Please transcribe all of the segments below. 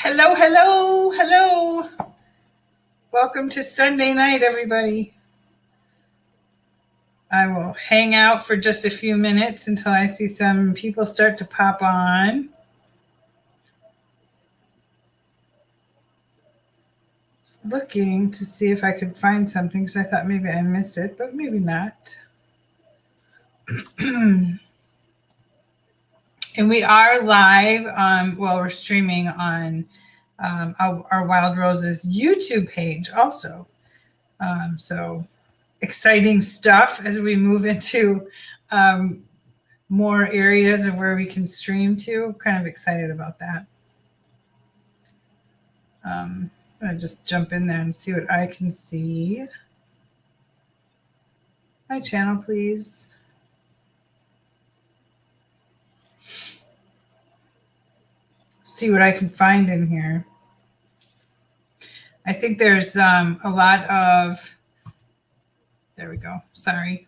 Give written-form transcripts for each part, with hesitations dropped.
Hello, hello, hello. Welcome to Sunday night, everybody. I will hang out for just a few minutes until I see some people start to pop on. Just looking to see if I could find something because I thought maybe I missed it, but maybe not. And we are live, we're streaming on our Wild Roses YouTube page also. So exciting stuff as we move into more areas of where we can stream to. Kind of excited about that. I'm going to just jump in there and see what I can see. My channel, please. See what I can find in here. I think there's a lot of, there we go, sorry.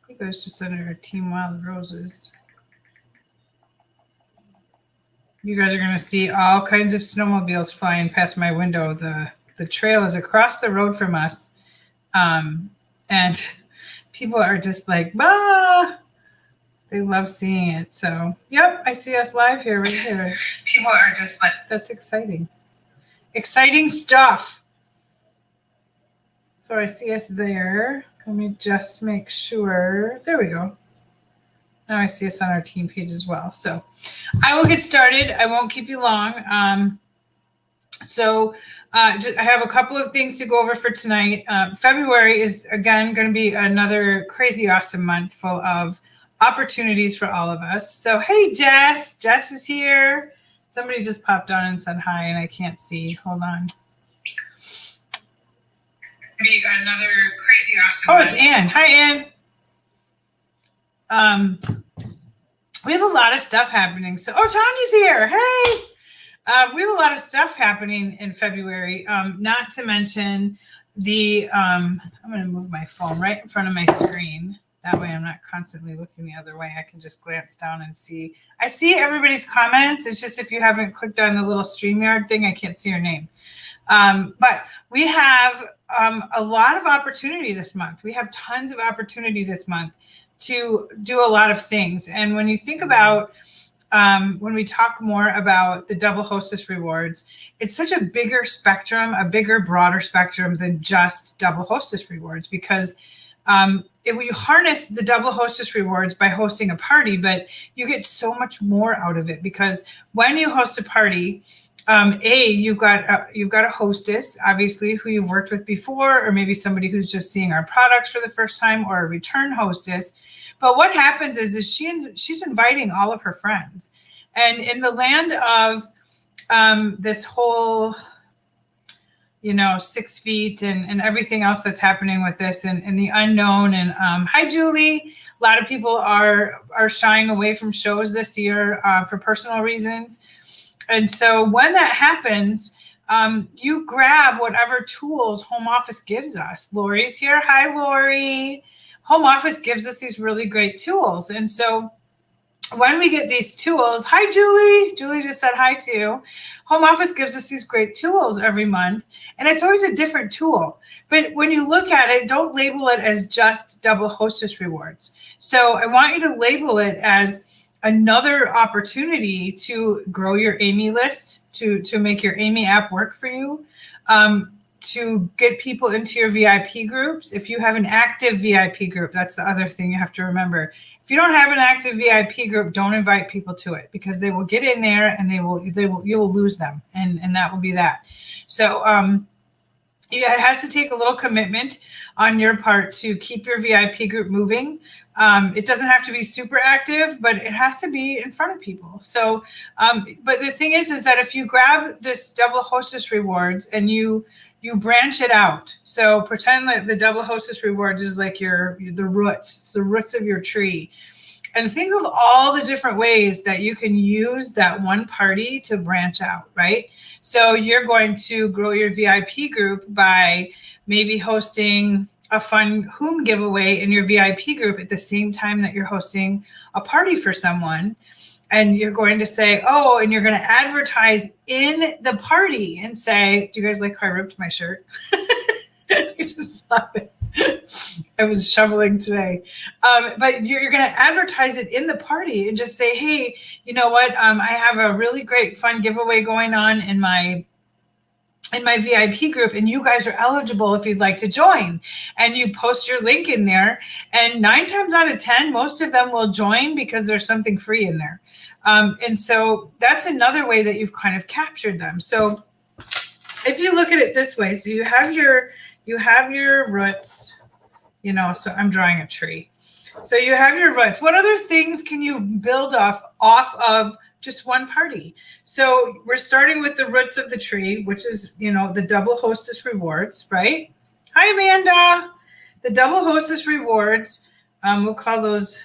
I think it was just under Team Wild Roses. You guys are going to see all kinds of snowmobiles flying past my window. The trail is across the road from us. And people are just like, bah! They love seeing it. So, yep, I see us live here, right here. People are just like, that's exciting. Exciting stuff. So I see us there. Let me just make sure. There we go. Now I see us on our team page as well. So I will get started. I won't keep you long. I have a couple of things to go over for tonight. February is, again, going to be another crazy awesome month full of opportunities for all of us. So, hey, Jess. Jess is here. Somebody just popped on and said hi, and I can't see. Hold on. Be another crazy awesome month. It's Ann. Hi, Ann. We have a lot of stuff happening. So, Tanya's here. Hey. We have a lot of stuff happening in February, not to mention I'm going to move my phone right in front of my screen. That way I'm not constantly looking the other way. I can just glance down and see. I see everybody's comments. It's just if you haven't clicked on the little StreamYard thing, I can't see your name. But we have a lot of opportunity this month. We have tons of opportunity this month to do a lot of things. And when you think about when we talk more about the Double Hostess rewards, it's such a bigger spectrum, a bigger, broader spectrum than just Double Hostess rewards, because if you harness the Double Hostess rewards by hosting a party, but you get so much more out of it, because when you host a party, you've got a hostess, obviously, who you've worked with before, or maybe somebody who's just seeing our products for the first time, or a return hostess. But what happens is she's inviting all of her friends. And in the land of this whole, 6 feet and everything else that's happening with this and the unknown. And hi, Julie. A lot of people are shying away from shows this year for personal reasons. And so when that happens, you grab whatever tools home office gives us. Lori's here. Hi, Lori. Home office gives us these really great tools. And so when we get these tools, hi, Julie. Julie just said hi to you. Home office gives us these great tools every month, and it's always a different tool. But when you look at it, don't label it as just Double Hostess rewards. So I want you to label it as another opportunity to grow your Amy list, to make your Amy app work for you, to get people into your VIP groups. If you have an active VIP group, that's the other thing you have to remember. If you don't have an active VIP group, don't invite people to it, because they will get in there and you will lose them, and that will be that. So it has to take a little commitment on your part to keep your VIP group moving. It doesn't have to be super active, but it has to be in front of people. So, but the thing is that if you grab this Double Hostess rewards and you branch it out. So pretend that the Double Hostess rewards is like the roots. It's the roots of your tree. And think of all the different ways that you can use that one party to branch out, right? So you're going to grow your VIP group by maybe hosting a fun Whom giveaway in your VIP group at the same time that you're hosting a party for someone. And you're going to say, oh, and you're going to advertise in the party and say, do you guys like how I ripped my shirt? I just saw it. I was shoveling today. But you're going to advertise it in the party and just say, hey, you know what? I have a really great fun giveaway going on in my VIP group, and you guys are eligible if you'd like to join. And you post your link in there, and 9 times out of 10, most of them will join because there's something free in there. And so that's another way that you've kind of captured them. So if you look at it this way, so you have your roots, you know, so I'm drawing a tree. So you have your roots. What other things can you build off of just one party? So we're starting with the roots of the tree, which is, you know, the double hostess rewards, right? Hi, Amanda. The double hostess rewards, we'll call those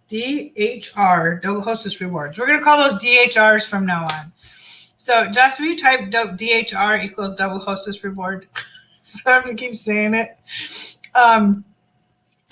DHR, double hostess rewards. We're going to call those DHRs from now on. So Jess, will you type DHR equals double hostess reward? So I have to keep saying it.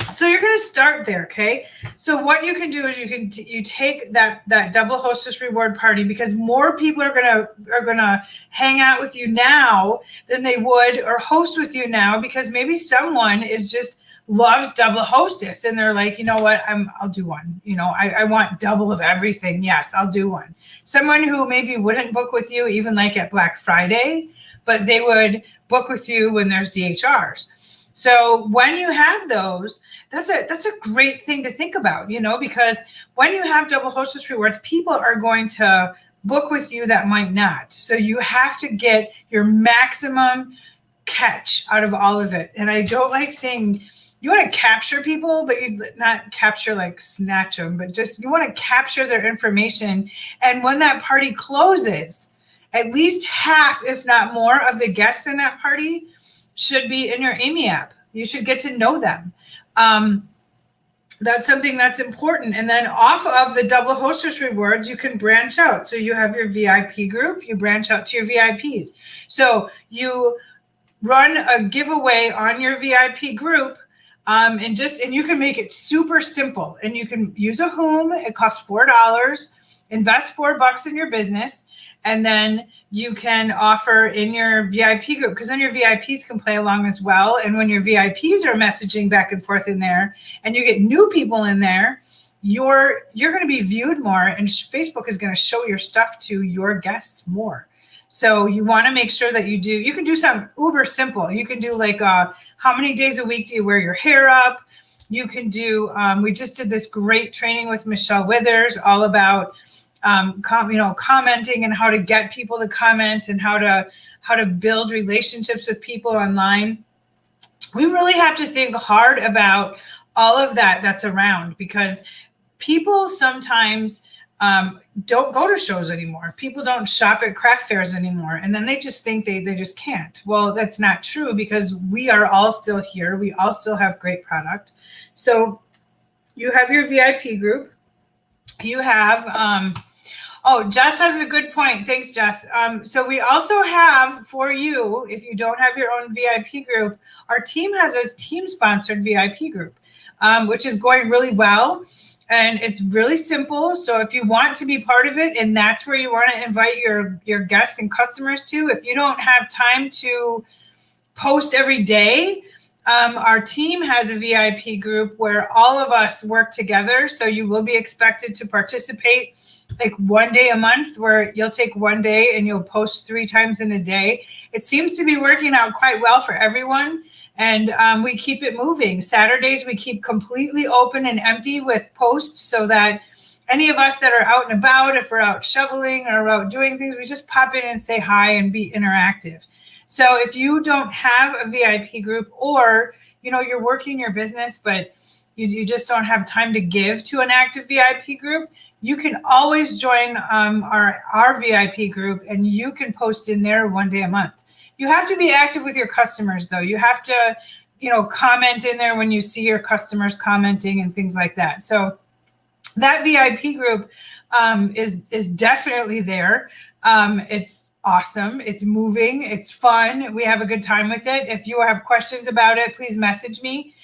So you're going to start there, okay? So what you can do is you take that double hostess reward party, because more people are gonna hang out with you now than they would or host with you now, because maybe someone is just loves double hostess and they're like, you know what, I'll do one. You know, I want double of everything. Yes, I'll do one. Someone who maybe wouldn't book with you even like at Black Friday, but they would book with you when there's DHRs. So when you have those, that's a great thing to think about, you know, because when you have double hostess rewards, people are going to book with you that might not. So you have to get your maximum catch out of all of it. And I don't like saying you want to capture people, but you not capture like snatch them, but just you want to capture their information. And when that party closes, at least half, if not more, of the guests in that party should be in your Amy app. You should get to know them. That's something that's important. And then off of the double hostess rewards, you can branch out. So you have your VIP group, you branch out to your VIPs. So you run a giveaway on your VIP group, and you can make it super simple. And you can use a whom. It costs $4. Invest $4 in your business. And then you can offer in your VIP group, because then your VIPs can play along as well. And when your VIPs are messaging back and forth in there and you get new people in there, you're going to be viewed more, and Facebook is going to show your stuff to your guests more. So you want to make sure that you can do something uber simple. You can do like how many days a week do you wear your hair up? You can do, we just did this great training with Michelle Withers all about commenting and how to get people to comment and how to build relationships with people online. We really have to think hard about all of that's around, because people sometimes don't go to shows anymore. People don't shop at craft fairs anymore. And then they just think they just can't. Well, that's not true, because we are all still here. We all still have great product. So you have your VIP group. You have, Jess has a good point. Thanks, Jess. So we also have for you, if you don't have your own VIP group, our team has a team-sponsored VIP group, which is going really well. And it's really simple. So if you want to be part of it, and that's where you want to invite your guests and customers to, if you don't have time to post every day, our team has a VIP group where all of us work together. So you will be expected to participate like one day a month, where you'll take one day and you'll post 3 times in a day. It seems to be working out quite well for everyone. And we keep it moving. Saturdays, we keep completely open and empty with posts, so that any of us that are out and about, if we're out shoveling or out doing things, we just pop in and say hi and be interactive. So if you don't have a VIP group, or, you're working your business, but you just don't have time to give to an active VIP group, you can always join our VIP group, and you can post in there one day a month. You have to be active with your customers, though. You have to, comment in there when you see your customers commenting and things like that. So that VIP group is definitely there. It's awesome. It's moving. It's fun. We have a good time with it. If you have questions about it, please message me.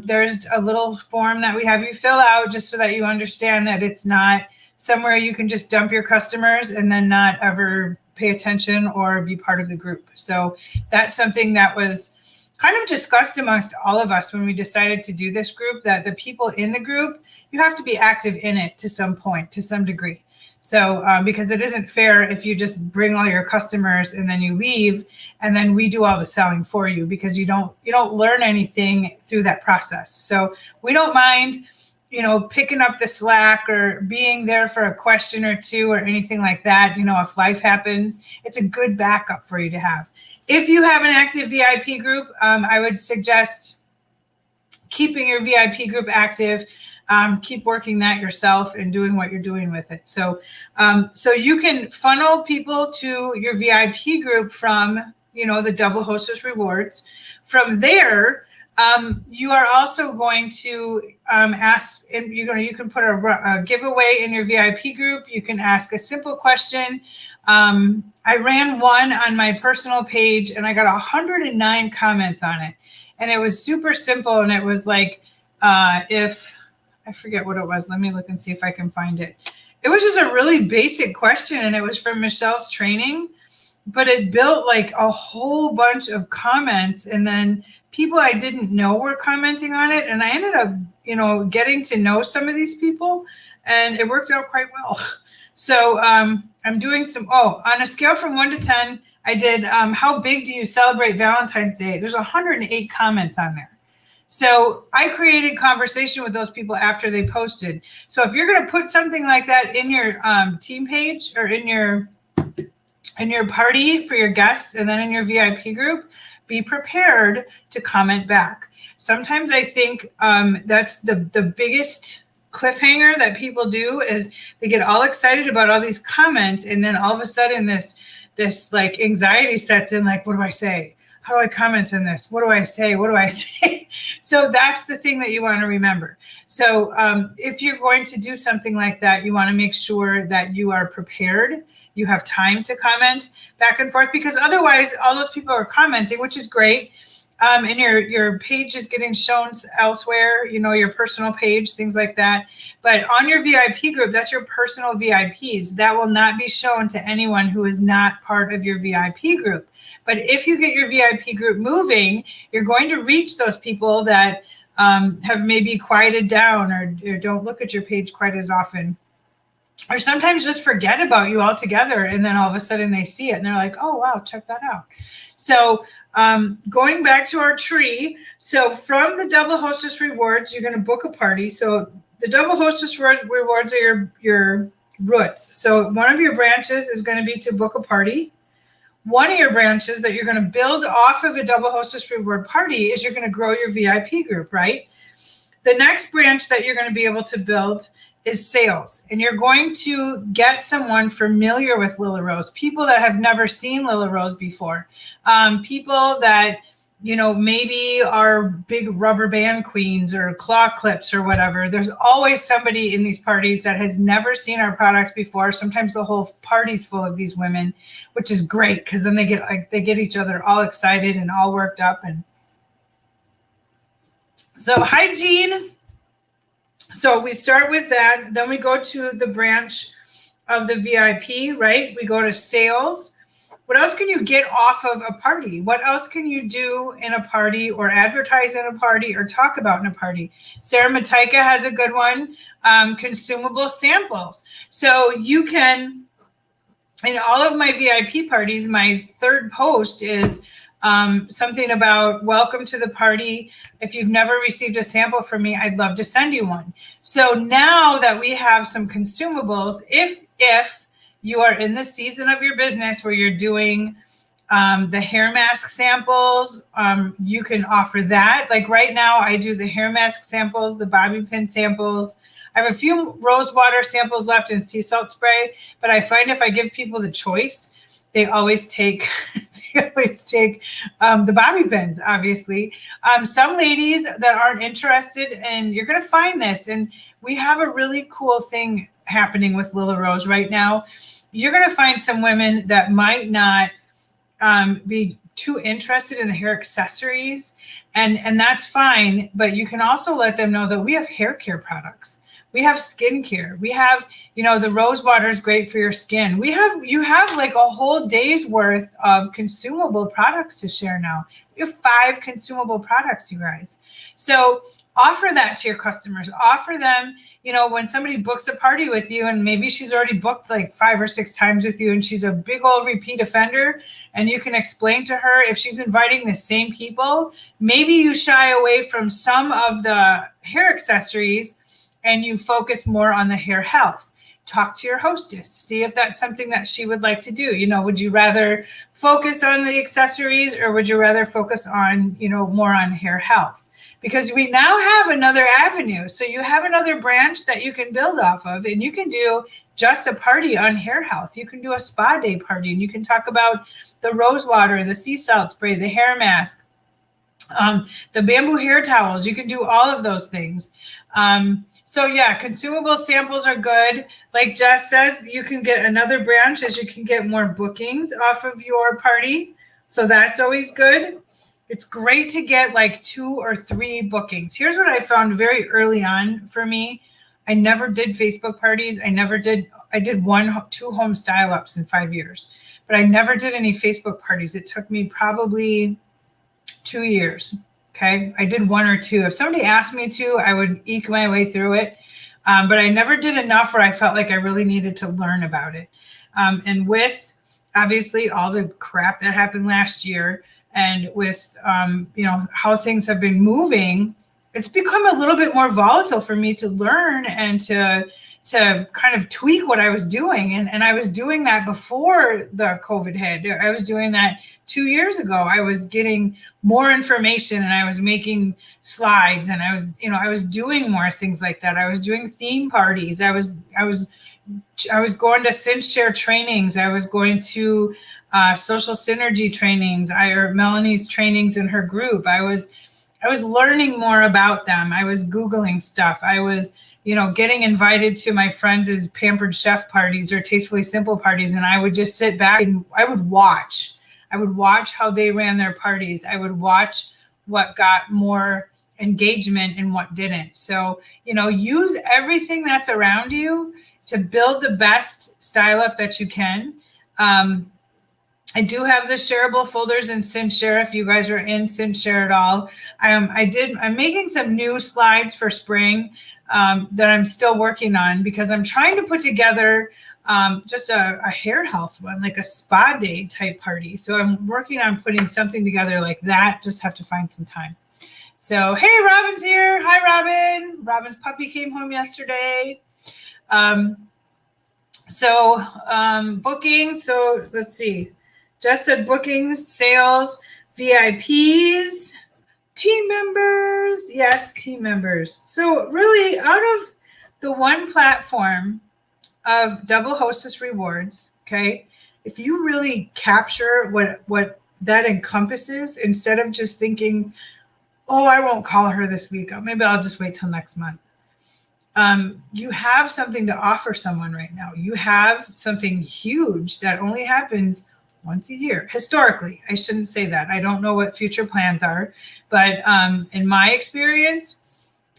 There's a little form that we have you fill out just so that you understand that it's not somewhere you can just dump your customers and then not ever pay attention or be part of the group. So that's something that was kind of discussed amongst all of us when we decided to do this group, that the people in the group, you have to be active in it to some point, to some degree. So because it isn't fair if you just bring all your customers and then you leave and then we do all the selling for you, because you don't learn anything through that process. So we don't mind, picking up the slack or being there for a question or two or anything like that. If life happens, it's a good backup for you to have. If you have an active VIP group, I would suggest keeping your VIP group active. Keep working that yourself and doing what you're doing with it. So you can funnel people to your VIP group from, the Double Hostess rewards. From there, you are also going to ask, and you can put a giveaway in your VIP group. You can ask a simple question. I ran one on my personal page and I got 109 comments on it. And it was super simple. And it was like, I forget what it was. Let me look and see if I can find it. It was just a really basic question, and it was from Michelle's training, but it built like a whole bunch of comments, and then people I didn't know were commenting on it. And I ended up, getting to know some of these people, and it worked out quite well. So I'm doing on a scale from 1 to 10, I did, how big do you celebrate Valentine's Day? There's 108 comments on there. So I created conversation with those people after they posted. So if you're going to put something like that in your team page or in your party for your guests and then in your VIP group, be prepared to comment back. Sometimes I think that's the biggest cliffhanger that people do, is they get all excited about all these comments, and then all of a sudden this like anxiety sets in, like, what do I say? How do I comment on this? What do I say? What do I say? So that's the thing that you want to remember. So if you're going to do something like that, you want to make sure that you are prepared. You have time to comment back and forth, because otherwise all those people are commenting, which is great. And your page is getting shown elsewhere, your personal page, things like that. But on your VIP group, that's your personal VIPs. That will not be shown to anyone who is not part of your VIP group. But if you get your VIP group moving, you're going to reach those people that have maybe quieted down or don't look at your page quite as often, or sometimes just forget about you altogether. And then all of a sudden they see it and they're like, oh, wow, check that out. So going back to our tree. So from the Double Hostess rewards, you're going to book a party. So the Double Hostess rewards are your roots. So one of your branches is going to be to book a party. One of your branches that you're going to build off of a Double Hostess reward party is you're going to grow your VIP group, right? The next branch that you're going to be able to build is sales. And you're going to get someone familiar with Lila Rose, people that have never seen Lila Rose before, people that, maybe are big rubber band queens or claw clips or whatever. There's always somebody in these parties that has never seen our products before. Sometimes the whole party's full of these women, which is great, because then they get each other all excited and all worked up. And so hygiene. So we start with that. Then we go to the branch of the VIP, right? We go to sales. What else can you get off of a party? What else can you do in a party, or advertise in a party, or talk about in a party? Sarah Mataika has a good one, consumable samples. So you can, in all of my VIP parties, my third post is something about welcome to the party. If you've never received a sample from me, I'd love to send you one. So now that we have some consumables, if you are in the season of your business where you're doing the hair mask samples, you can offer that. Like right now, I do the hair mask samples, the bobby pin samples. I have a few rose water samples left in sea salt spray, but I find if I give people the choice, they always take the bobby pins, obviously. Some ladies that aren't interested, and you're going to find this, and we have a really cool thing happening with Lila Rose right now. You're going to find some women that might not be too interested in the hair accessories, and that's fine. But you can also let them know that we have hair care products. We have skincare. We have, the rose water is great for your skin. You have like a whole day's worth of consumable products to share now. You have 5 consumable products, you guys. So offer that to your customers. Offer them, when somebody books a party with you and maybe she's already booked like 5 or 6 times with you and she's a big old repeat offender, and you can explain to her, if she's inviting the same people, maybe you shy away from some of the hair accessories and you focus more on the hair health. Talk to your hostess, see if that's something that she would like to do. Would you rather focus on the accessories, or would you rather focus on, more on hair health? Because we now have another avenue. So you have another branch that you can build off of, and you can do just a party on hair health. You can do a spa day party, and you can talk about the rose water, the sea salt spray, the hair mask, the bamboo hair towels. You can do all of those things. So yeah, consumable samples are good. Like Jess says, you can get another branch as you can get more bookings off of your party. So that's always good. It's great to get like 2 or 3 bookings. Here's what I found very early on for me. I never did Facebook parties. I did 2 home style ups in 5 years, but I never did any Facebook parties. It took me probably 2 years. Okay. I did 1 or 2. If somebody asked me to, I would eke my way through it. But I never did enough where I felt like I really needed to learn about it. And with obviously all the crap that happened last year, and with, how things have been moving, it's become a little bit more volatile for me to learn and to kind of tweak what I was doing. And I was doing that before the COVID hit. I was doing that 2 years ago. I was getting more information and I was making slides, and I was doing more things like that. I was doing theme parties. I was going to SynthShare trainings. I was going to social synergy trainings, or Melanie's trainings in her group. I was learning more about them. I was Googling stuff. I was, getting invited to my friends' pampered chef parties or tastefully simple parties. And I would just sit back and I would watch how they ran their parties. I would watch what got more engagement and what didn't. So, use everything that's around you to build the best style up that you can. I do have the shareable folders in SynthShare. If you guys are in SynthShare at all, I'm making some new slides for spring that I'm still working on, because I'm trying to put together just a hair health one, like a spa day type party. So I'm working on putting something together like that. Just have to find some time. So, hey, Robin's here. Hi, Robin. Robin's puppy came home yesterday. Bookings. So let's see. Jess said bookings, sales, VIPs, team members. Yes, team members. So really, out of the one platform of Double Hostess Rewards, okay, if you really capture what that encompasses, instead of just thinking, oh, I won't call her this week, maybe I'll just wait till next month. You have something to offer someone right now. You have something huge that only happens once a year. Historically, I shouldn't say that. I don't know what future plans are, but in my experience,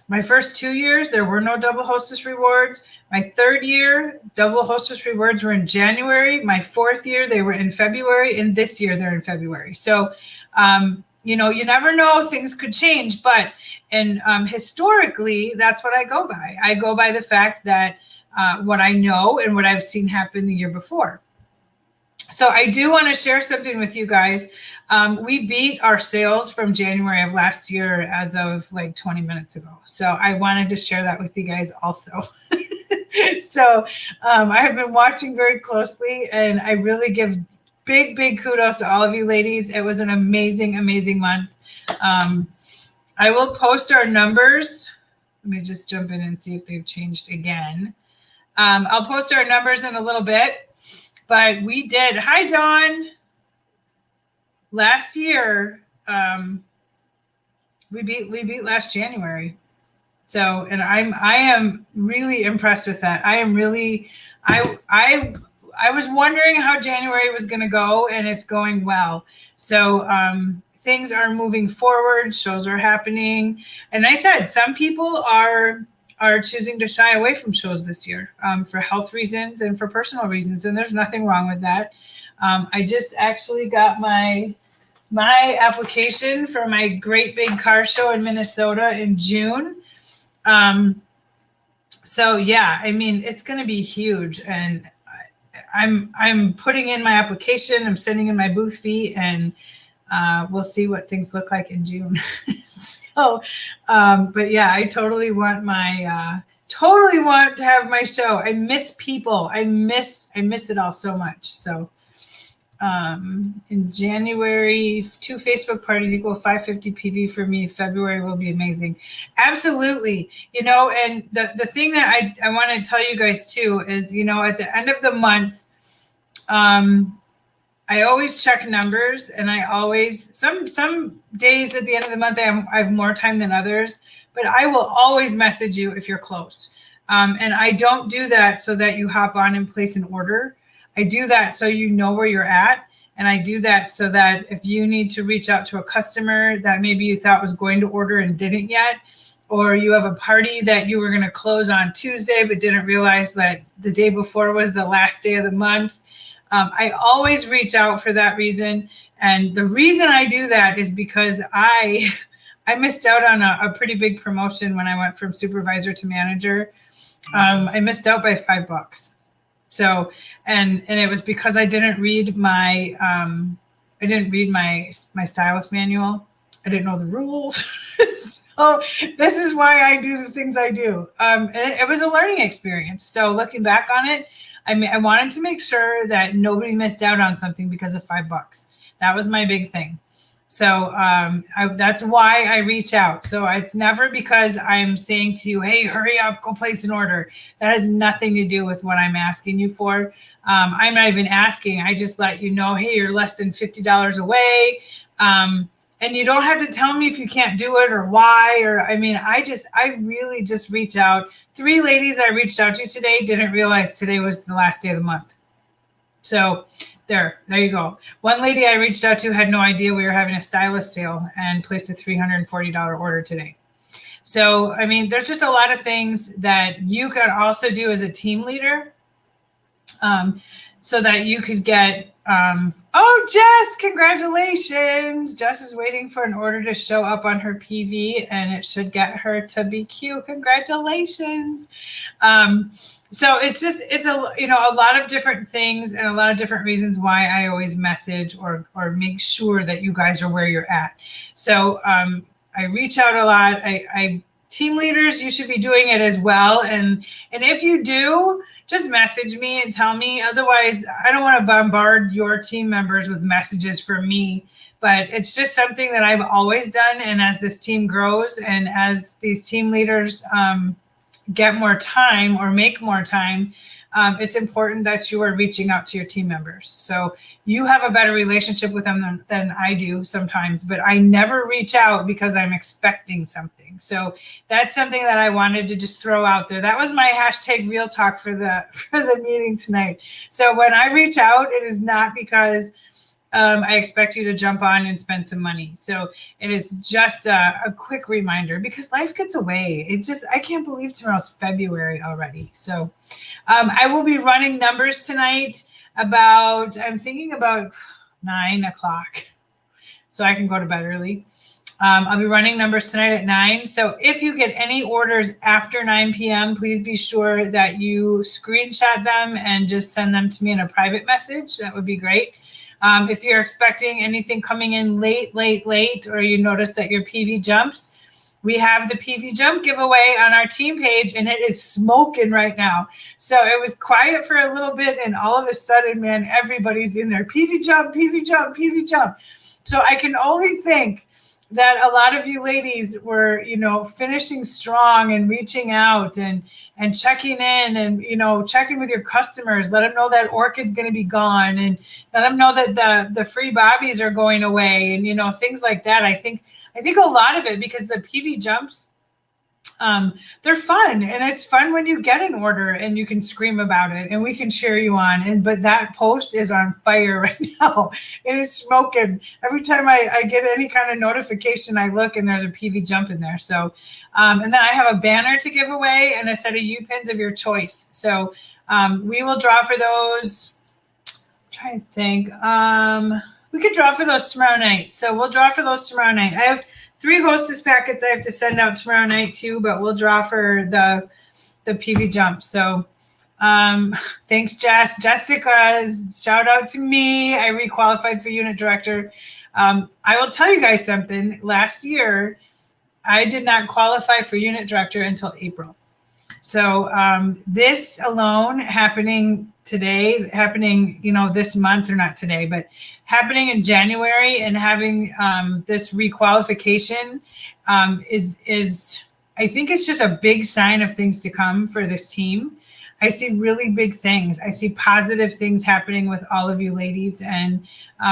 my first 2 years, there were no Double Hostess Rewards. My 3rd year, Double Hostess Rewards were in January. My 4th year, they were in February. And this year, they're in February. So, you never know, things could change. But historically, that's what I go by. I go by the fact that what I know and what I've seen happen the year before. So I do want to share something with you guys. We beat our sales from January of last year as of like 20 minutes ago. So I wanted to share that with you guys also. So I have been watching very closely, and I really give big kudos to all of you ladies. It was an amazing, amazing month. I will post our numbers. Let me just jump in and see if they've changed again. I'll post our numbers in a little bit. But we did. Hi, Dawn. Last year, we beat last January. So, and I am really impressed with that. I am really, I I was wondering how January was going to go, and it's going well. So things are moving forward. Shows are happening. And I said, some people are choosing to shy away from shows this year for health reasons and for personal reasons. And there's nothing wrong with that. I just actually got my application for my great big car show in Minnesota in June. So yeah, I mean, it's going to be huge, and I'm putting in my application. I'm sending in my booth fee, and we'll see what things look like in June. So, but yeah, I totally want to have my show. I miss people. I miss it all so much. So, in January, 2 Facebook parties equal 550 PV for me. February will be amazing. Absolutely. And the thing that I want to tell you guys too is, at the end of the month, I always check numbers, and I always, some days at the end of the month, I have more time than others, but I will always message you if you're closed. And I don't do that so that you hop on and place an order. I do that so you know where you're at. And I do that so that if you need to reach out to a customer that maybe you thought was going to order and didn't yet, or you have a party that you were going to close on Tuesday but didn't realize that the day before was the last day of the month. I always reach out for that reason. And the reason I do that is because I missed out on a pretty big promotion when I went from supervisor to manager. I missed out by $5. So, and it was because I didn't read my stylist manual. I didn't know the rules. So this is why I do the things I do. And it was a learning experience. So looking back on it, I wanted to make sure that nobody missed out on something because of $5. That was my big thing. So that's why I reach out. So it's never because I'm saying to you, hey, hurry up, go place an order. That has nothing to do with what I'm asking you for. I'm not even asking. I just let you know, hey, you're less than $50 away. And you don't have to tell me if you can't do it or why. I really just reach out. 3 ladies I reached out to today didn't realize today was the last day of the month. So there you go. One lady I reached out to had no idea we were having a stylist sale and placed a $340 order today. So, there's just a lot of things that you can also do as a team leader, so that you could get, Jess, congratulations. Jess is waiting for an order to show up on her PV, and it should get her to BQ. Congratulations. So it's a lot of different things and a lot of different reasons why I always message or make sure that you guys are where you're at. So I reach out a lot. I team leaders, you should be doing it as well. And if you do, just message me and tell me. Otherwise, I don't want to bombard your team members with messages from me. But it's just something that I've always done. And as this team grows and as these team leaders get more time or make more time, it's important that you are reaching out to your team members. So you have a better relationship with them than I do sometimes, but I never reach out because I'm expecting something. So that's something that I wanted to just throw out there. That was my hashtag real talk for the meeting tonight. So when I reach out, it is not because I expect you to jump on and spend some money. So it is just a quick reminder because life gets away. I can't believe tomorrow's February already. So I will be running numbers tonight I'm thinking about 9 o'clock so I can go to bed early. I'll be running numbers tonight at 9. So if you get any orders after 9 p.m., please be sure that you screenshot them and just send them to me in a private message. That would be great. If you're expecting anything coming in late, or you notice that your PV jumps, we have the PV jump giveaway on our team page, and it is smoking right now. So it was quiet for a little bit, and all of a sudden, man, everybody's in there. PV jump, PV jump, PV jump. So I can only think that a lot of you ladies were, finishing strong and reaching out and checking in and, checking with your customers. Let them know that Orchid's going to be gone, and let them know that the free bobbies are going away, and, things like that. I think a lot of it, because the PV jumps, They're fun, and it's fun when you get an order and you can scream about it and we can cheer you on. But that post is on fire right now. It is smoking. Every time I get any kind of notification, I look and there's a PV jump in there. So, and then I have a banner to give away and a set of U-pins of your choice. So we will draw for those. I'm trying to think. We could draw for those tomorrow night. So we'll draw for those tomorrow night. I have 3 Hostess packets I have to send out tomorrow night too, but we'll draw for the PV jump. So thanks, Jess. Jessica's shout out to me. I requalified for unit director. I will tell you guys something. Last year, I did not qualify for unit director until April. So this alone happening today, this month, or not today, but happening in January, and having this requalification is I think it's just a big sign of things to come for this team. I see really big things. I see positive things happening with all of you ladies. And,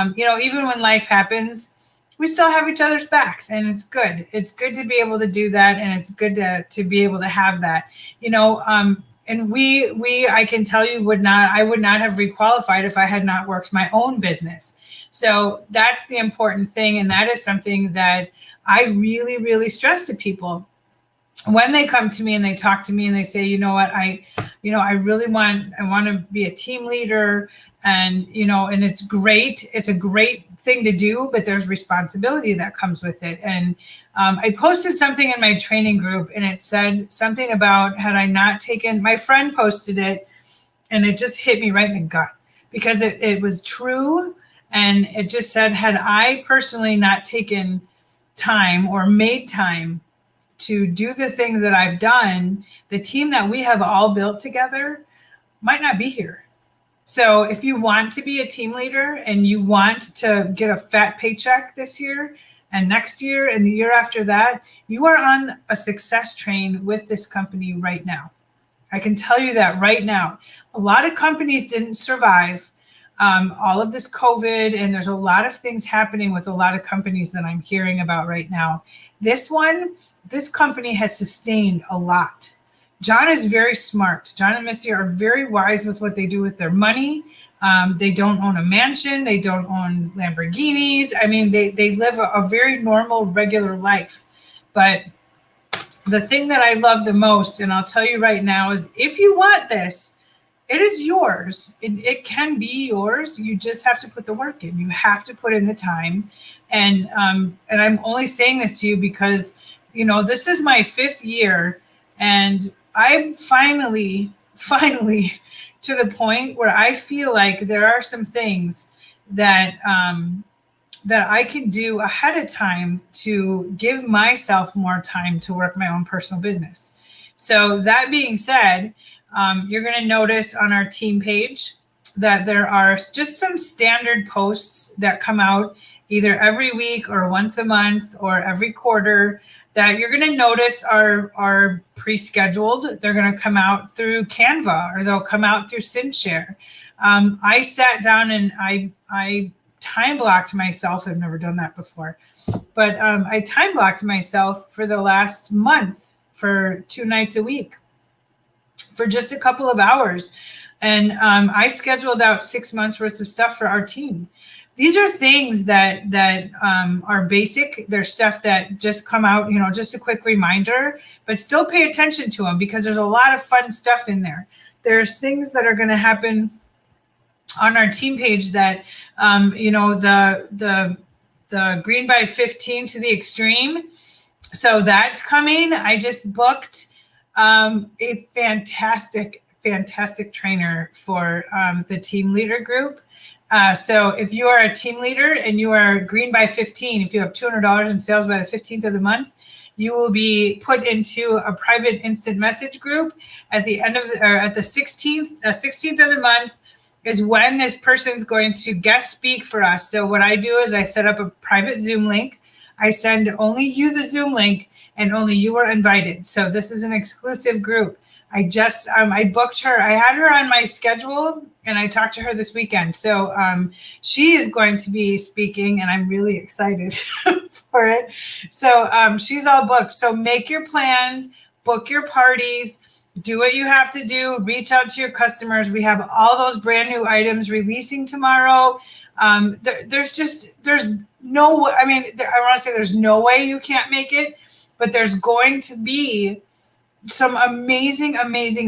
even when life happens, we still have each other's backs, and it's good. It's good to be able to do that. And it's good to be able to have that, and I can tell you I would not have requalified if I had not worked my own business. So that's the important thing. And that is something that I really, really stress to people when they come to me and they talk to me and they say, you know what, I really want to be a team leader, and, and it's great. It's a great thing to do, but there's responsibility that comes with it. And I posted something in my training group, and it said something about, had I not taken, my friend posted it, and it just hit me right in the gut, because it was true. And it just said, had I personally not taken time or made time to do the things that I've done, the team that we have all built together might not be here. So if you want to be a team leader and you want to get a fat paycheck this year and next year and the year after that, you are on a success train with this company right now. I can tell you that right now. A lot of companies didn't survive all of this COVID, and there's a lot of things happening with a lot of companies that I'm hearing about right now. This company has sustained a lot. John is very smart. John and Missy are very wise with what they do with their money. They don't own a mansion. They don't own Lamborghinis. I mean, they live a very normal, regular life. But the thing that I love the most, and I'll tell you right now, is if you want this, it is yours. It can be yours. You just have to put the work in. You have to put in the time. And I'm only saying this to you because, this is my 5th year, and I'm finally to the point where I feel like there are some things that I can do ahead of time to give myself more time to work my own personal business. So that being said, you're going to notice on our team page that there are just some standard posts that come out either every week or once a month or every quarter that you're going to notice are pre-scheduled. They're going to come out through Canva, or they'll come out through SynShare. I sat down and I time blocked myself. I've never done that before, but I time blocked myself for the last month for 2 nights a week for just a couple of hours. And I scheduled out 6 months worth of stuff for our team. These are things that are basic. They're stuff that just come out, just a quick reminder, but still pay attention to them because there's a lot of fun stuff in there. There's things that are going to happen on our team page that, the green by 15 to the extreme. So that's coming. I just booked a fantastic trainer for the team leader group. So if you are a team leader and you are green by 15, if you have $200 in sales by the 15th of the month, you will be put into a private instant message group at the end of at the 16th of the month is when this person's going to guest speak for us. So what I do is I set up a private Zoom link. I send only you the Zoom link and only you are invited. So this is an exclusive group. I booked her. I had her on my schedule and I talked to her this weekend. So she is going to be speaking and I'm really excited for it. So she's all booked. So make your plans book your parties, do what you have to do, reach out to your customers. We have all those brand new items releasing tomorrow. There's no, I mean, I want to say there's no way you can't make it, but there's going to be some amazing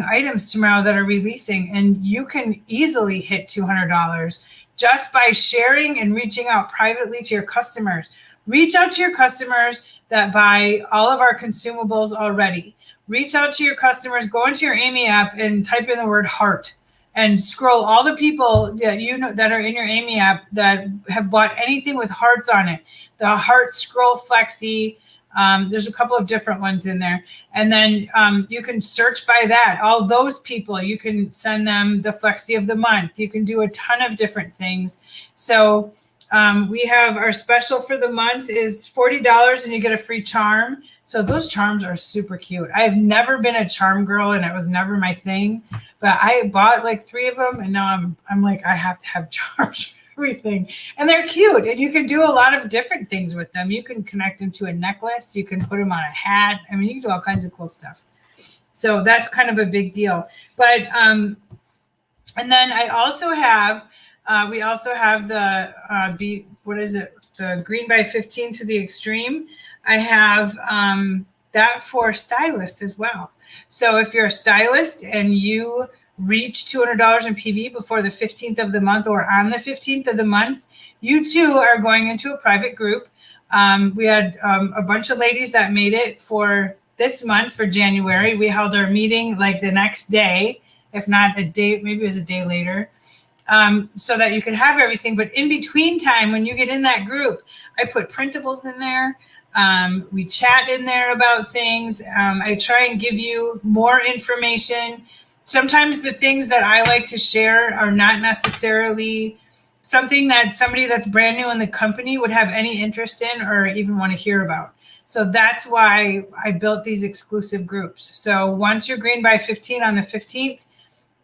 items tomorrow that are releasing, and you can easily hit $200 just by sharing and reaching out privately to your customers. Reach out to your customers that buy all of our consumables already. Reach out to your customers, go into your Amy app and type in the word heart and scroll all the people that you know that are in your Amy app that have bought anything with hearts on it. The heart scroll flexi. There's a couple of different ones in there. And then you can search by that. All those people, you can send them the flexi of the month. You can do a ton of different things. So we have our special for the month is $40 and you get a free charm. So those charms are super cute. I've never been a charm girl and it was never my thing, but I bought like 3 of them and now I'm like, I have to have charms. Everything, and they're cute, and you can do a lot of different things with them. You can connect them to a necklace, you can put them on a hat. I mean, you can do all kinds of cool stuff. So that's kind of a big deal. But and then I also have we also have the the green by 15 to the extreme. I have that for stylists as well. So if you're a stylist and you reach $200 in PV before the 15th of the month or on the 15th of the month, you too are going into a private group. We had a bunch of ladies that made it for this month, for January. We held our meeting like the next day, if not a day, maybe it was a day later, so that you could have everything. But in between time, when you get in that group, I put printables in there. We chat in there about things. I try and give you more information. Sometimes the things that I like to share are not necessarily something that somebody that's brand new in the company would have any interest in or even want to hear about. So that's why I built these exclusive groups. So once you're green by 15 on the 15th,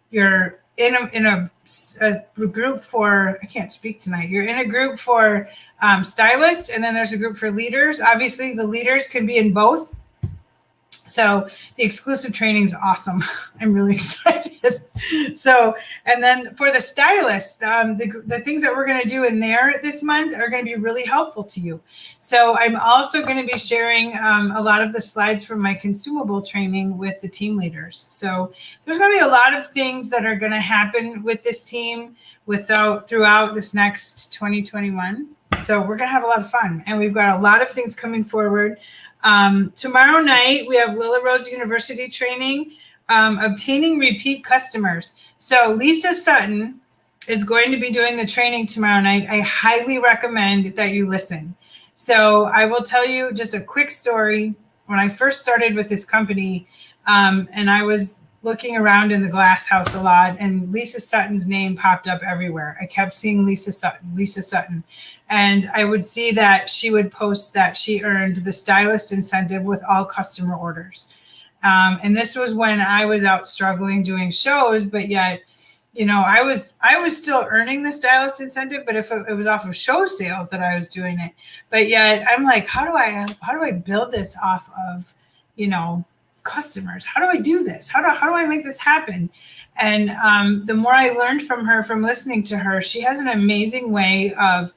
you're in a group for, I can't speak tonight. You're in a group for stylists, and then there's a group for leaders. Obviously, the leaders can be in both. So the exclusive training is awesome. I'm really excited. So, and then for the stylists, the things that we're going to do in there this month are going to be really helpful to you. So I'm also going to be sharing a lot of the slides from my consumable training with the team leaders. So there's going to be a lot of things that are going to happen with this team throughout this next 2021. So we're going to have a lot of fun, and we've got a lot of things coming forward. Tomorrow night, we have Lila Rose University training, obtaining repeat customers. So Lisa Sutton is going to be doing the training tomorrow night. I highly recommend that you listen. So I will tell you just a quick story. When I first started with this company, and I was looking around in the glass house a lot, and Lisa Sutton's name popped up everywhere. I kept seeing Lisa Sutton. And I would see that she would post that she earned the stylist incentive with all customer orders. And this was when I was out struggling doing shows, but yet, you know, I was still earning the stylist incentive, but if it was off of show sales that I was doing it. But yet I'm like, how do I build this off of, you know, customers? How do I do this? How do I make this happen? And the more I learned from her, from listening to her, she has an amazing way of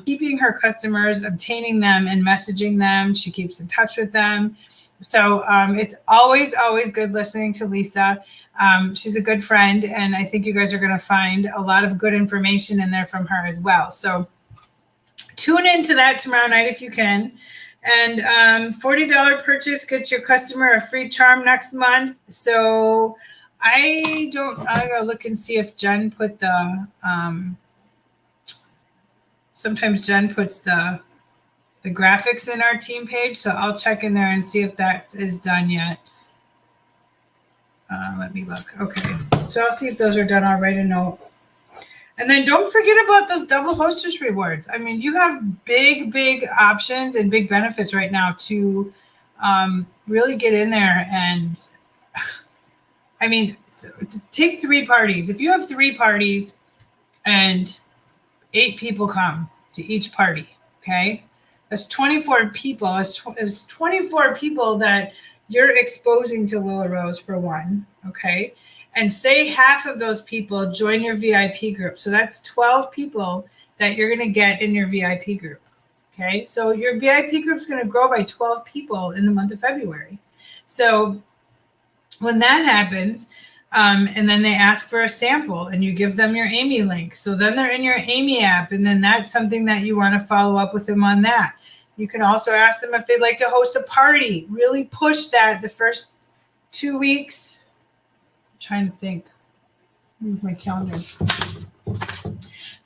keeping her customers, obtaining them, and messaging them. She keeps in touch with them. So it's always good listening to Lisa. She's a good friend, and I think you guys are going to find a lot of good information in there from her as well. So tune into that tomorrow night if you can. And $40 purchase gets your customer a free charm next month. So I gotta look and see if Jen put the sometimes Jen puts the graphics in our team page. So I'll check in there and see if that is done yet. Let me look. Okay. So I'll see if those are done. I'll write a note. And then don't forget about those double hostess rewards. I mean, you have big options and big benefits right now to really get in there. And I mean, take 3 parties. If you have 3 parties and 8 people come to each party, okay? That's 24 people. That's 24 people that you're exposing to Lila Rose for one, okay? And say half of those people join your VIP group. So that's 12 people that you're going to get in your VIP group, okay? So your VIP group is going to grow by 12 people in the month of February. So when that happens, and then they ask for a sample and you give them your Amy link. So then they're in your Amy app, and then that's something that you want to follow up with them on that. You can also ask them if they'd like to host a party. Really push that the first 2 weeks. I'm trying to think. Move my calendar.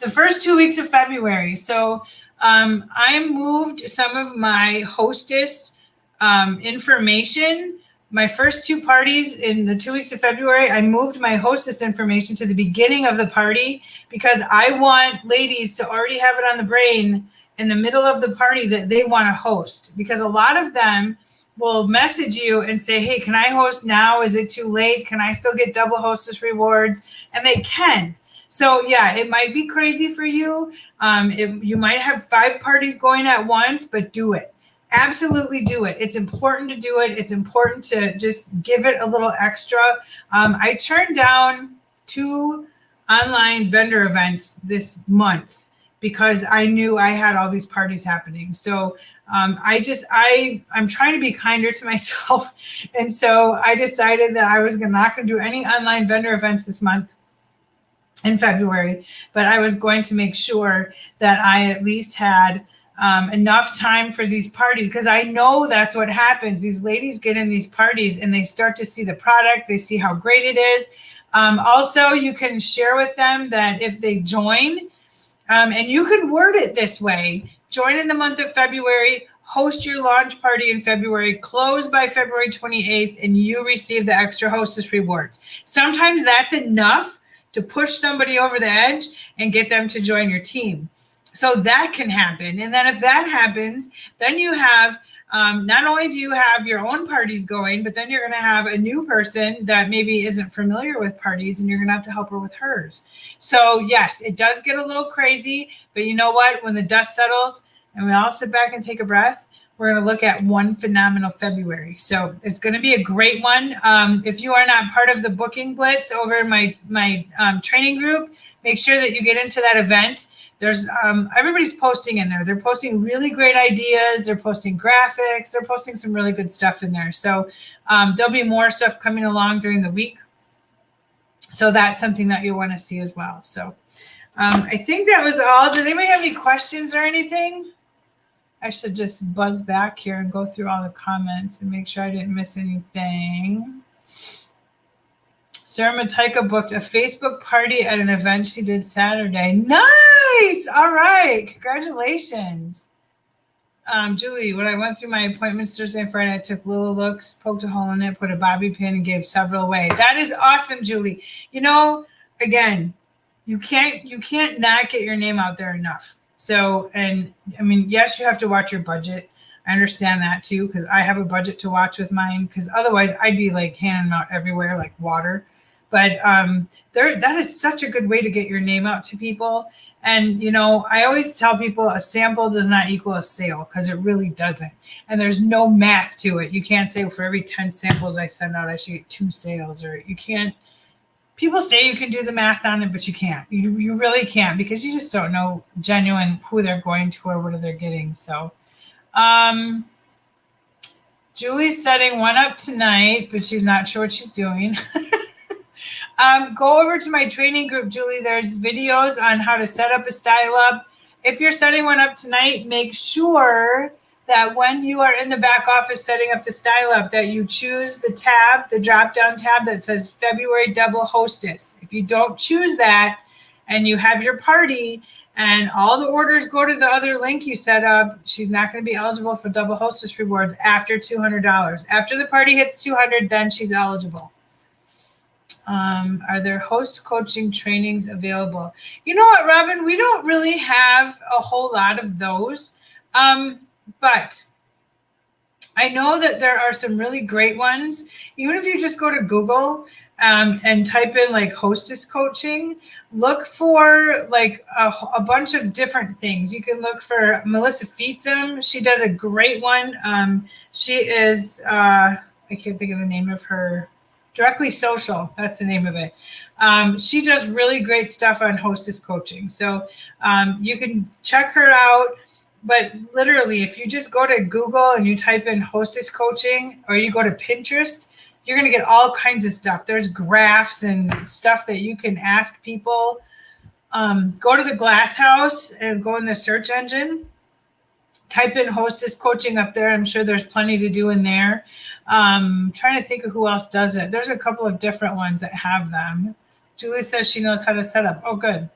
The first 2 weeks of February. So I moved some of my hostess information. My first 2 parties in the 2 weeks of February, I moved my hostess information to the beginning of the party because I want ladies to already have it on the brain in the middle of the party that they want to host, because a lot of them will message you and say, hey, can I host now? Is it too late? Can I still get double hostess rewards? And they can. So yeah, it might be crazy for you. You might have 5 parties going at once, but do it. Absolutely do it. It's important to do it. It's important to just give it a little extra. I turned down 2 online vendor events this month because I knew I had all these parties happening. So I'm trying to be kinder to myself. And so I decided that I was not going to do any online vendor events this month in February, but I was going to make sure that I at least had enough time for these parties, because I know that's what happens. These ladies get in these parties and they start to see the product. They see how great it is. Also, you can share with them that if they join, and you can word it this way: join in the month of February, host your launch party in February, close by February 28th, and you receive the extra hostess rewards. Sometimes that's enough to push somebody over the edge and get them to join your team. So that can happen. And then if that happens, then you have, not only do you have your own parties going, but then you're going to have a new person that maybe isn't familiar with parties, and you're going to have to help her with hers. So yes, it does get a little crazy, but you know what? When the dust settles and we all sit back and take a breath, we're going to look at one phenomenal February. So it's going to be a great one. If you are not part of the booking blitz over in my training group, make sure that you get into that event. There's everybody's posting in there. They're posting really great ideas. They're posting graphics. They're posting some really good stuff in there. So there'll be more stuff coming along during the week. So that's something that you'll want to see as well. So I think that was all. Did anybody have any questions or anything? I should just buzz back here and go through all the comments and make sure I didn't miss anything. Sarah Mataika booked a Facebook party at an event she did Saturday. Nice. All right. Congratulations. Julie, when I went through my appointments Thursday and Friday, I took little looks, poked a hole in it, put a bobby pin, and gave several away. That is awesome, Julie. You know, again, you can't not get your name out there enough. So, and I mean, yes, you have to watch your budget. I understand that too, because I have a budget to watch with mine, because otherwise I'd be like handing them out everywhere like water. But that is such a good way to get your name out to people. And, you know, I always tell people a sample does not equal a sale, because it really doesn't. And there's no math to it. You can't say, well, for every 10 samples I send out, I should get 2 sales, or you can't. People say you can do the math on it, but you can't. You really can't, because you just don't know genuine who they're going to or what they're getting. So Julie's setting one up tonight, but she's not sure what she's doing. Go over to my training group, Julie. There's videos on how to set up a style up. If you're setting one up tonight, make sure that when you are in the back office setting up the style up, that you choose the tab, the drop-down tab that says February Double Hostess. If you don't choose that and you have your party and all the orders go to the other link you set up, she's not going to be eligible for Double Hostess rewards after $200. After the party hits $200, then she's eligible. Are there host coaching trainings available? You know what, Robin? We don't really have a whole lot of those. But I know that there are some really great ones. Even if you just go to Google and type in like hostess coaching, look for like a bunch of different things. You can look for Melissa Feetsum. She does a great one. She is, I can't think of the name of her. Directly Social, that's the name of it. She does really great stuff on hostess coaching. So you can check her out. But literally, if you just go to Google and you type in hostess coaching, or you go to Pinterest, you're going to get all kinds of stuff. There's graphs and stuff that you can ask people. Go to the Glass House and go in the search engine. Type in hostess coaching up there. I'm sure there's plenty to do in there. Trying to think of who else does it. There's a couple of different ones that have them. Julie says she knows how to set up. Oh, good.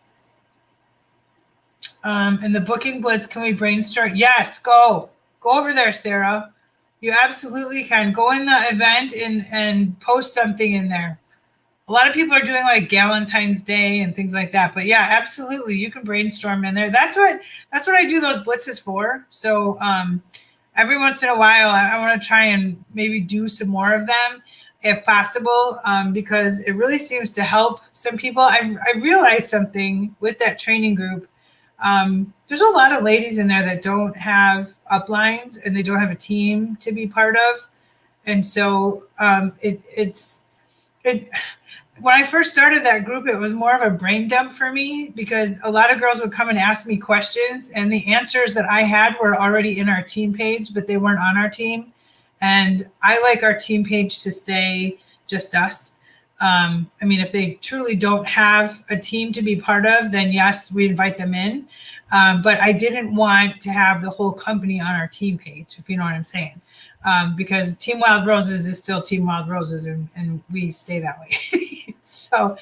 And the booking blitz, can we brainstorm? Yes, go over there, Sarah. You absolutely can. Go in the event and post something in there. A lot of people are doing like Valentine's Day and things like that. But yeah, absolutely. You can brainstorm in there. That's what I do those blitzes for. So every once in a while, I want to try and maybe do some more of them if possible, because it really seems to help some people. I've realized something with that training group. There's a lot of ladies in there that don't have uplines and they don't have a team to be part of. And so when I first started that group, it was more of a brain dump for me because a lot of girls would come and ask me questions and the answers that I had were already in our team page, but they weren't on our team. And I like our team page to stay just us. I mean, if they truly don't have a team to be part of, then yes, we invite them in. But I didn't want to have the whole company on our team page, if you know what I'm saying. Because Team Wild Roses is still Team Wild Roses, and we stay that way. So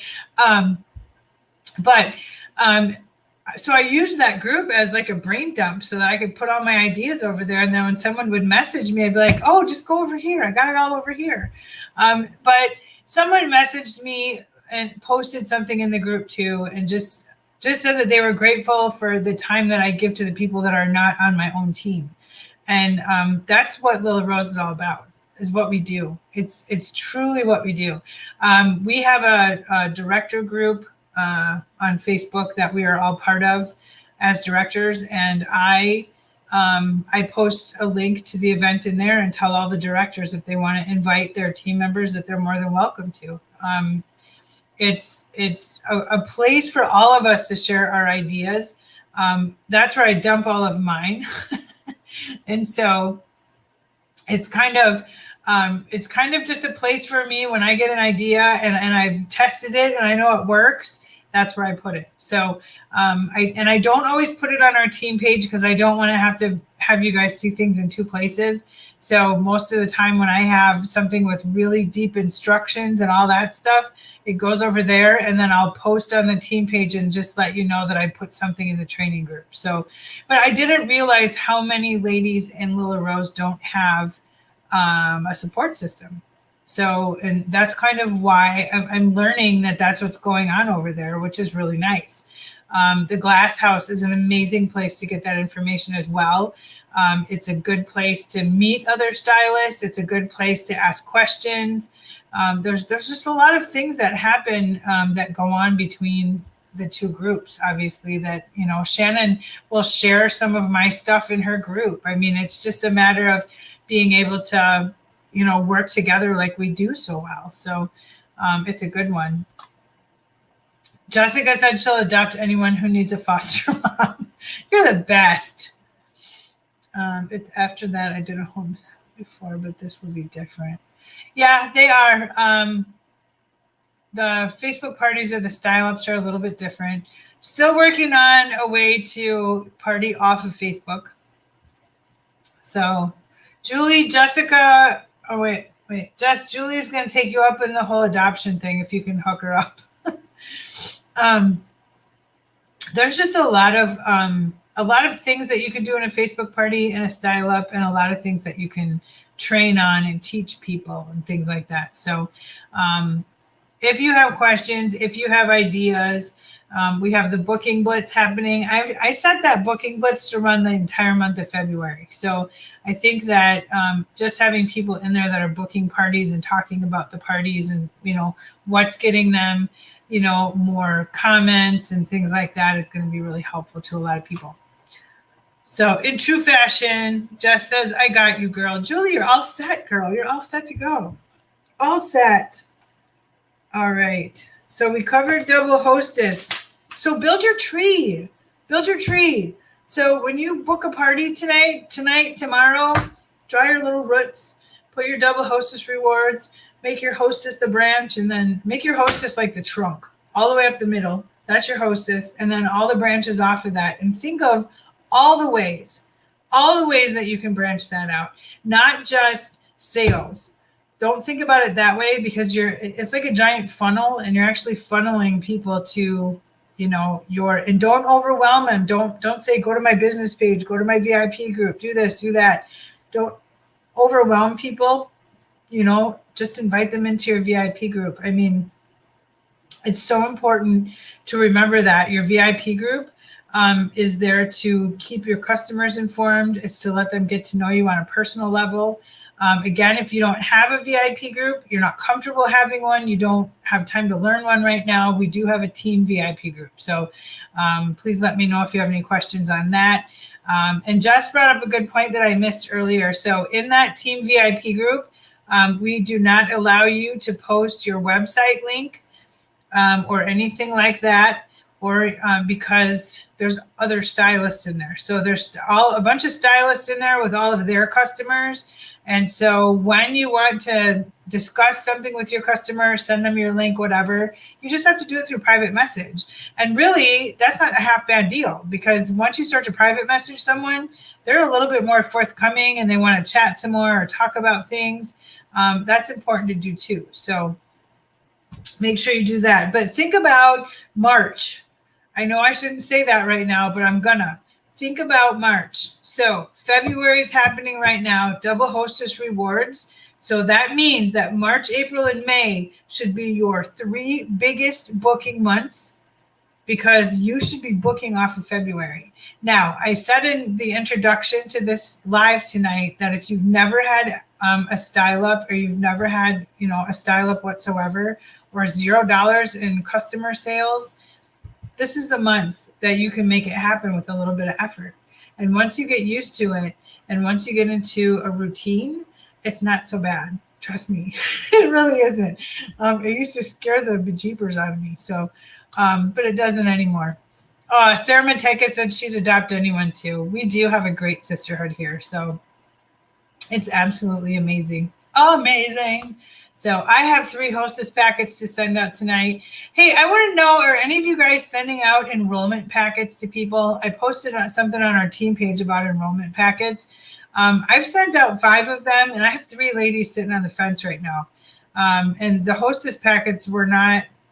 I used that group as like a brain dump so that I could put all my ideas over there. And then when someone would message me, I'd be like, oh, just go over here. I got it all over here. But someone messaged me and posted something in the group too, and just said that they were grateful for the time that I give to the people that are not on my own team. And that's what Lila Rose is all about, is what we do. It's truly what we do. We have a director group on Facebook that we are all part of as directors. And I post a link to the event in there and tell all the directors if they want to invite their team members that they're more than welcome to. It's a place for all of us to share our ideas. That's where I dump all of mine. And so it's kind of just a place for me when I get an idea and I've tested it and I know it works. That's where I put it. So I don't always put it on our team page because I don't want to have you guys see things in two places. So most of the time when I have something with really deep instructions and all that stuff, it goes over there, and then I'll post on the team page and just let you know that I put something in the training group. So, but I didn't realize how many ladies in Lila Rose don't have a support system. So, and that's kind of why I'm learning that that's what's going on over there, which is really nice. The Glass House is an amazing place to get that information as well. It's a good place to meet other stylists. It's a good place to ask questions. There's just a lot of things that happen that go on between the two groups, obviously, that, you know, Shannon will share some of my stuff in her group. I mean, it's just a matter of being able to, you know, work together like we do so well. So it's a good one. Jessica said she'll adopt anyone who needs a foster mom. You're the best. It's after that I did a home before, but this will be different. Yeah, they are. The Facebook parties or the style ups are a little bit different. Still working on a way to party off of Facebook. So Julie, Jessica, oh wait, Jess, Julie's going to take you up in the whole adoption thing if you can hook her up. There's just a lot of things that you can do in a Facebook party and a style up, and a lot of things that you can train on and teach people and things like that. So if you have questions, if you have ideas, we have the booking blitz happening. I set that booking blitz to run the entire month of February. So I think that just having people in there that are booking parties and talking about the parties and, you know, what's getting them, you know, more comments and things like that is going to be really helpful to a lot of people. So in true fashion, Jess says, I got you, girl. Julie, you're all set, girl. You're all set to go. All set. All right. So we covered double hostess. So build your tree. Build your tree. So when you book a party tonight, tomorrow, draw your little roots, put your double hostess rewards, make your hostess the branch, and then make your hostess like the trunk, all the way up the middle. That's your hostess. And then all the branches off of that. And think of all the ways that you can branch that out, not just sales. Don't think about it that way, because it's like a giant funnel, and you're actually funneling people to, and don't overwhelm them. Don't say, go to my business page, go to my VIP group, do this, do that. Don't overwhelm people, just invite them into your VIP group. I mean, it's so important to remember that your VIP group is there to keep your customers informed. It's to let them get to know you on a personal level. Again, if you don't have a VIP group, you're not comfortable having one, you don't have time to learn one right now, we do have a team VIP group. So please let me know if you have any questions on that. And Jess brought up a good point that I missed earlier. So in that team VIP group, we do not allow you to post your website link or anything like that, or because there's other stylists in there. So there's a bunch of stylists in there with all of their customers. And so when you want to discuss something with your customer, send them your link, whatever, you just have to do it through private message. And really, that's not a half bad deal, because once you start to private message someone, they're a little bit more forthcoming and they want to chat some more or talk about things. That's important to do too. So make sure you do that. But think about March. I know I shouldn't say that right now, but I'm gonna. Think about March. So February is happening right now, double hostess rewards. So that means that March, April, and May should be your 3 biggest booking months, because you should be booking off of February. Now, I said in the introduction to this live tonight that if you've never had a style up, or you've never had, a style up whatsoever, or $0 in customer sales, this is the month that you can make it happen with a little bit of effort. And once you get used to it, and once you get into a routine, it's not so bad. Trust me, it really isn't. It used to scare the bejeepers out of me. So, but it doesn't anymore. Sarah Mateka said she'd adopt anyone too. We do have a great sisterhood here. So it's absolutely amazing. Amazing. So I have 3 hostess packets to send out tonight. Hey, I want to know, are any of you guys sending out enrollment packets to people? I posted something on our team page about enrollment packets. I've sent out 5 of them, and I have 3 ladies sitting on the fence right now. And the hostess packets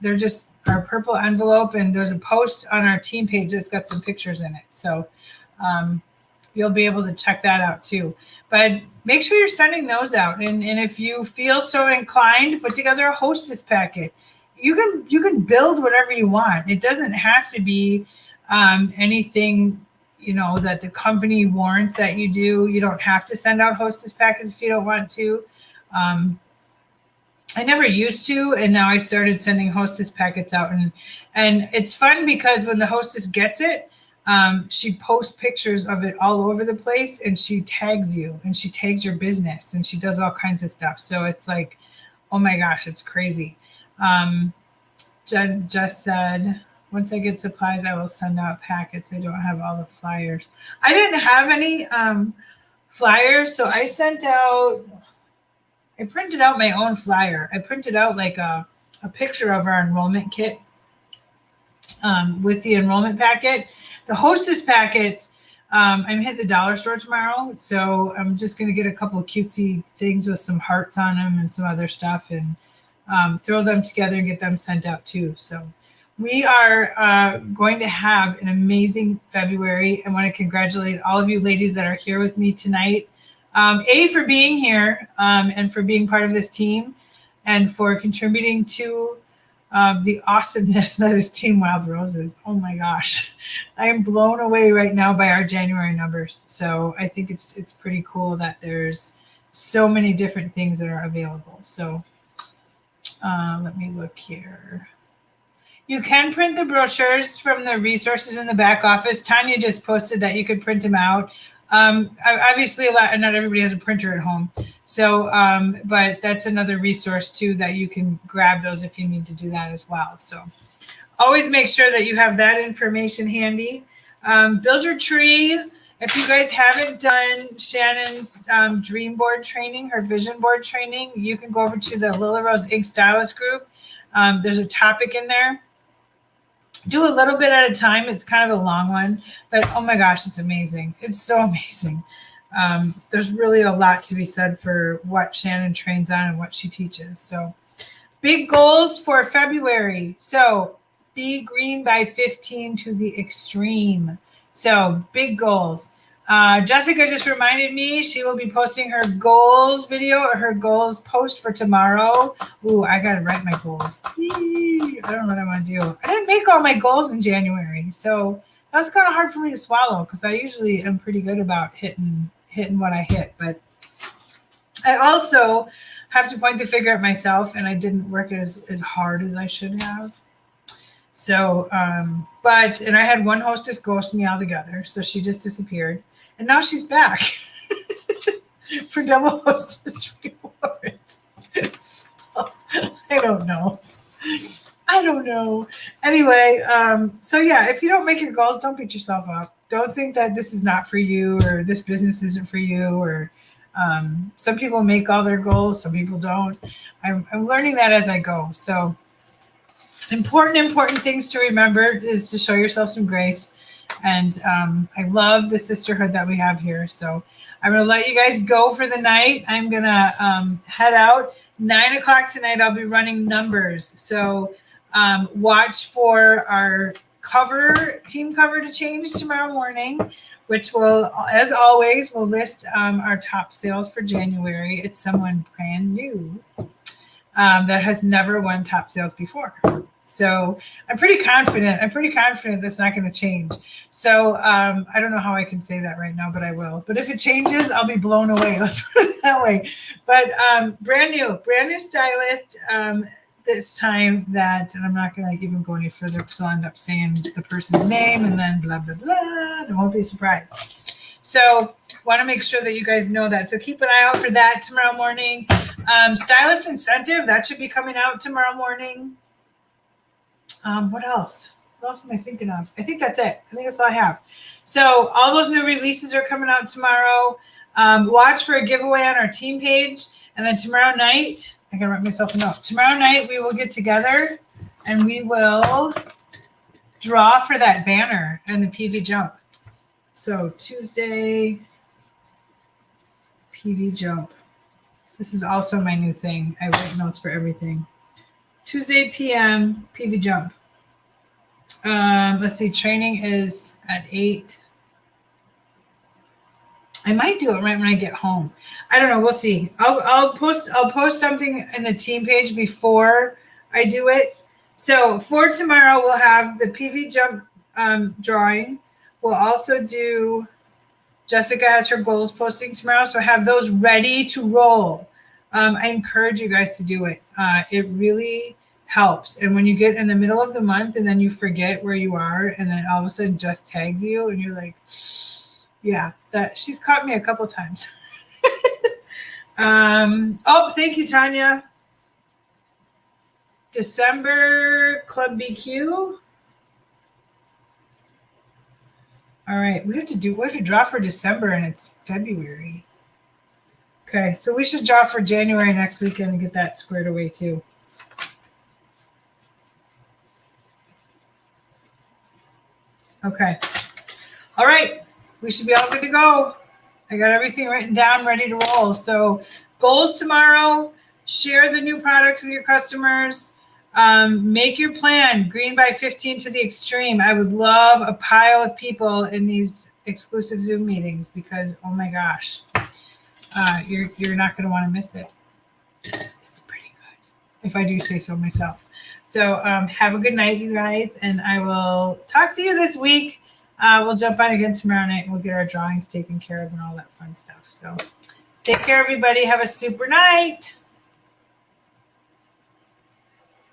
they're just our purple envelope, and there's a post on our team page that's got some pictures in it. So you'll be able to check that out too. But make sure you're sending those out. And if you feel so inclined, put together a hostess packet. You can build whatever you want. It doesn't have to be anything, that the company warrants that you do. You don't have to send out hostess packets if you don't want to. I never used to, and now I started sending hostess packets out. And it's fun because when the hostess gets it, she posts pictures of it all over the place, and she tags you, and she tags your business, and she does all kinds of stuff. So it's like, oh my gosh, it's crazy. Jen just said, once I get supplies, I will send out packets. I don't have all the flyers. I didn't have any flyers, so I printed out my own flyer. I printed out like a picture of our enrollment kit with the enrollment packet. The hostess packets, I'm hitting the dollar store tomorrow, so I'm just going to get a couple of cutesy things with some hearts on them and some other stuff, and throw them together and get them sent out too. So we are going to have an amazing February. I want to congratulate all of you ladies that are here with me tonight. For being here and for being part of this team, and for contributing to the awesomeness that is Team Wild Roses. Oh my gosh. I am blown away right now by our January numbers. So I think it's pretty cool that there's so many different things that are available. So let me look here. You can print the brochures from the resources in the back office. Tanya just posted that you could print them out. Obviously, not everybody has a printer at home. So, but that's another resource too that you can grab those if you need to do that as well. So always make sure that you have that information handy. Build your tree. If you guys haven't done Shannon's dream board training, her vision board training, you can go over to the Lily Rose Ink Stylist group. There's a topic in there. Do a little bit at a time. It's kind of a long one, but oh my gosh, it's amazing. It's so amazing. There's really a lot to be said for what Shannon trains on and what she teaches. So big goals for February. So be green by 15 to the extreme. So big goals. Jessica just reminded me she will be posting her goals video or her goals post for tomorrow. Ooh, I got to write my goals. I don't know what I want to do. I didn't make all my goals in January. So that's kind of hard for me to swallow because I usually am pretty good about hitting what I hit. But I also have to point the finger at myself, and I didn't work as hard as I should have. So, and I had one hostess ghost me altogether. So she just disappeared. And now she's back for double hostess rewards. So, I don't know. Anyway, so yeah, if you don't make your goals, don't beat yourself up. Don't think that this is not for you or this business isn't for you. Or some people make all their goals, some people don't. I'm learning that as I go. So important things to remember is to show yourself some grace. And I love the sisterhood that we have here. So I'm going to let you guys go for the night. I'm going to head out. 9 o'clock tonight, I'll be running numbers. So watch for our team cover to change tomorrow morning, which will, as always, will list our top sales for January. It's someone brand new that has never won top sales before. So I'm pretty confident that's not going to change. So I don't know how I can say that right now, but I will. But if it changes, I'll be blown away. Let's put it that way. But brand new stylist this time that, and I'm not going to even go any further because I'll end up saying the person's name and then blah, blah, blah. It won't be a surprise. So want to make sure that you guys know that. So keep an eye out for that tomorrow morning. Stylist incentive, that should be coming out tomorrow morning. What else? What else am I thinking of? I think that's it. I think that's all I have. So all those new releases are coming out tomorrow. Watch for a giveaway on our team page. And then tomorrow night, I can write myself a note. Tomorrow night, we will get together and we will draw for that banner and the PV jump. So Tuesday, PV jump. This is also my new thing. I write notes for everything. Tuesday PM, PV jump. Let's see, training is at 8. I might do it right when I get home. I don't know. We'll see. I'll post something in the team page before I do it. So for tomorrow, we'll have the PV jump drawing. We'll also do, Jessica has her goals posting tomorrow, so have those ready to roll. I encourage you guys to do it. It really helps. And when you get in the middle of the month and then you forget where you are and then all of a sudden Jess tags you and you're like, yeah, that she's caught me a couple times. Oh, thank you, Tanya. December Club BQ. All right, we have to draw for December and it's February. Okay, so we should draw for January next weekend and get that squared away too. Okay. All right, we should be all good to go. I got everything written down, ready to roll. So goals tomorrow, share the new products with your customers. Make your plan, green by 15 to the extreme. I would love a pile of people in these exclusive Zoom meetings because, oh my gosh, you're not going to want to miss it. It's pretty good, if I do say so myself. So have a good night, you guys, and I will talk to you this week. We'll jump on again tomorrow night and we'll get our drawings taken care of and all that fun stuff. So take care, everybody. Have a super night.